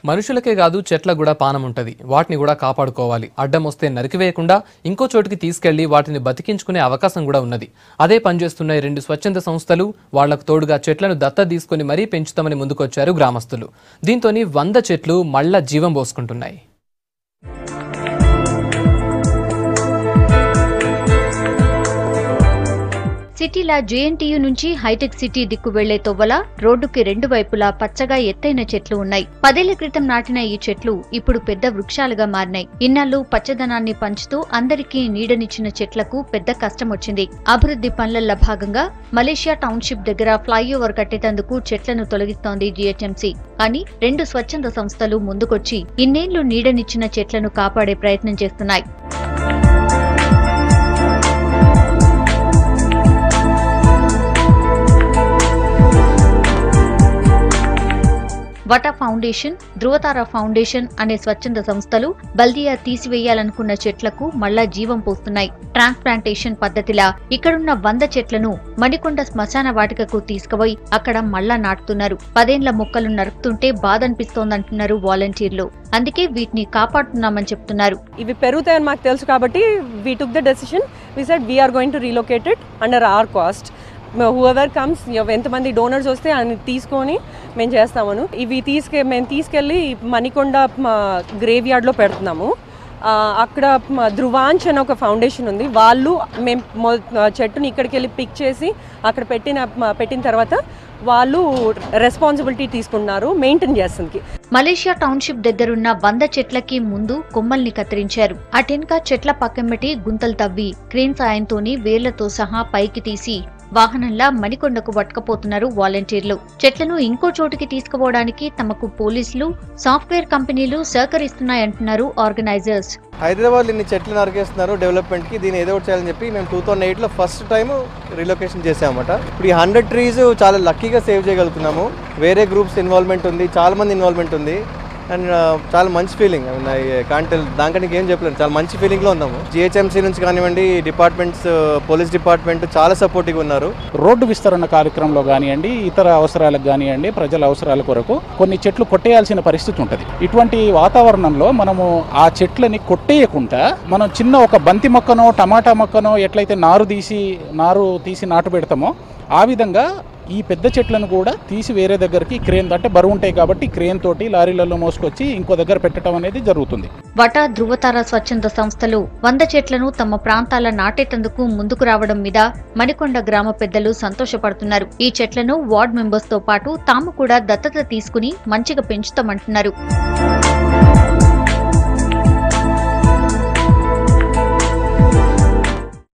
మనుషులకే కాదు చెట్లకు కూడా పానం ఉంటది. వాటిని కూడా కాపాడుకోవాలి. అడ్డం వస్తే నరికివేయకుండా ఇంకో చోటికి తీసుకెళ్లి వాటిని బతికించుకునే అవకాశం కూడా ఉన్నది. అదే పనిచేస్తున్న 2 స్వచ్ఛంద సంస్థలు వాళ్లకు తోడుగా చెట్లను దత్తత తీసుకుని మరీ పెంచుతామని ముందుకొచ్చారు గ్రామస్తులు. దీంతోని 100 చెట్లు మళ్ళా జీవం పోసుకుంటున్నాయి. సిటీల జేఎన్టీయూ నుంచి హైటెక్ సిటీ దిక్కు వెళ్లే తొవ్వల రోడ్డుకి 2 వైపులా పచ్చగా ఎత్తైన చెట్లు ఉన్నాయి. 10 ఏళ్ల క్రితం నాటిన ఈ చెట్లు ఇప్పుడు పెద్ద వృక్షాలుగా మారినాయి. ఇన్నాళ్లు పచ్చదనాన్ని పంచుతూ అందరికీ నీడనిచ్చిన చెట్లకు పెద్ద కష్టం వచ్చింది. అభివృద్ధి పనుల భాగంగా మలేషియా టౌన్షిప్ దగ్గర ఫ్లైఓవర్ కట్టేందుకు చెట్లను తొలగిస్తోంది జీహెచ్ఎంసీ. కానీ 2 స్వచ్ఛంద సంస్థలు ముందుకొచ్చి ఇన్నేళ్లు నీడనిచ్చిన చెట్లను కాపాడే ప్రయత్నం చేస్తున్నాయి. వటా ఫౌండేషన్, ధృవతార ఫౌండేషన్ అనే స్వచ్ఛంద సంస్థలు బల్దియా తీసివేయాలనుకున్న చెట్లకు మళ్లా జీవం పోస్తున్నాయి. ట్రాన్స్ప్లాంటేషన్ పద్ధతిలా ఇక్కడున్న 100 చెట్లను మణికొండ శ్మశాన వాటికకు తీసుకుపోయి అక్కడ మళ్లా నాటుతున్నారు. 10 ఏళ్ల మొక్కలు నరుకుతుంటే బాధ అనిపిస్తోందంటున్నారు వాలంటీర్లు. అందుకే వీటిని కాపాడుతున్నామని చెప్తున్నారు. ఇవి పెరుగుతాయని మాకు తెలుసు కాబట్టి we took the decision. We said we are going to relocate it under our cost. whoever comes, ఎంతమంది డోనర్స్ వస్తే అని తీసుకొని మేము చేస్తామను. ఇవి మేము తీసుకెళ్ళి మణికొండ గ్రేవ్ యార్డ్లో పెడుతున్నాము. అక్కడ ధృవాంచ్ అని ఒక ఫౌండేషన్ ఉంది. వాళ్ళు మేము చెట్టుని ఇక్కడికి వెళ్ళి పిక్ చేసి అక్కడ పెట్టిన తర్వాత వాళ్ళు రెస్పాన్సిబిలిటీ తీసుకున్నారు మెయింటైన్ చేస్తుంది. మలేషియా టౌన్షిప్ దగ్గరున్న 100 చెట్లకి ముందు కొమ్మల్ని కత్తిరించారు. అటెన్కా చెట్ల పక్కమెట్టి గుంతలు తవ్వి క్రేన్ సాయంతోని వేర్లతో సహా పైకి తీసి వాహనంలా మణికొండకు పట్టుకుపోతున్నారు వాలంటీర్లు. చెట్లను ఇంకో చోటుకి తీసుకుపోవడానికి తమకు పోలీసులు, సాఫ్ట్వేర్ కంపెనీలు సహకరిస్తున్నాయంటున్నారు ఆర్గనైజర్స్. హైదరాబాద్ ఇన్ని చెట్లు నరికేస్తున్నారు డెవలప్మెంట్ కి, దీన్ని ఏదో ఒకటి చేయాలని చెప్పి మేము 2008లో ఫస్ట్ టైం రిలొకేషన్ చేసామన్నమాట. ఇప్పుడు ఈ 100 ట్రీస్ చాలా లక్కీగా సేవ్ చేయగలుగుతున్నాము. వేరే గ్రూప్స్ ఇన్వాల్వ్మెంట్ ఉంది, చాలా మంది ఇన్వాల్వ్మెంట్ ఉంది. అండ్ చాలా మంచి ఫీలింగ్. దానికంటే ఏం చెప్పలేదు, చాలా మంచి ఫీలింగ్లో ఉన్నాము. జిహెచ్ఎంసీ నుంచి కానివ్వండి, డిపార్ట్మెంట్స్, పోలీస్ డిపార్ట్మెంట్ చాలా సపోర్టివ్గా ఉన్నారు. రోడ్డు విస్తరణ కార్యక్రమంలో కానివ్వండి, ఇతర అవసరాలకు కానివ్వండి, ప్రజల అవసరాల కొరకు కొన్ని చెట్లు కొట్టేయాల్సిన పరిస్థితి ఉంటుంది. ఇటువంటి వాతావరణంలో మనము ఆ చెట్లని కొట్టేయకుండా మనం చిన్న ఒక బంతి మొక్కనో టమాటా మొక్కనో ఎట్లయితే నారు తీసి నాటు పెడతామో ఆ విధంగా ఈ పెద్ద చెట్లను కూడా తీసి వేరే దగ్గరికి క్రేన్, అంటే బరువు ఉంటాయి కాబట్టి క్రేన్ తోటి లారీలలో మోసుకొచ్చి ఇంకో దగ్గర పెట్టడం అనేది జరుగుతుంది. వటా, ధృవతార స్వచ్ఛంద సంస్థలు 100 చెట్లను తమ ప్రాంతాల నాటేటందుకు ముందుకు రావడం మీద మణికొండ గ్రామ పెద్దలు సంతోషపడుతున్నారు. ఈ చెట్లను వార్డ్ మెంబర్స్ తో పాటు తాము కూడా దత్తత తీసుకుని మంచిగా పెంచుతామంటున్నారు.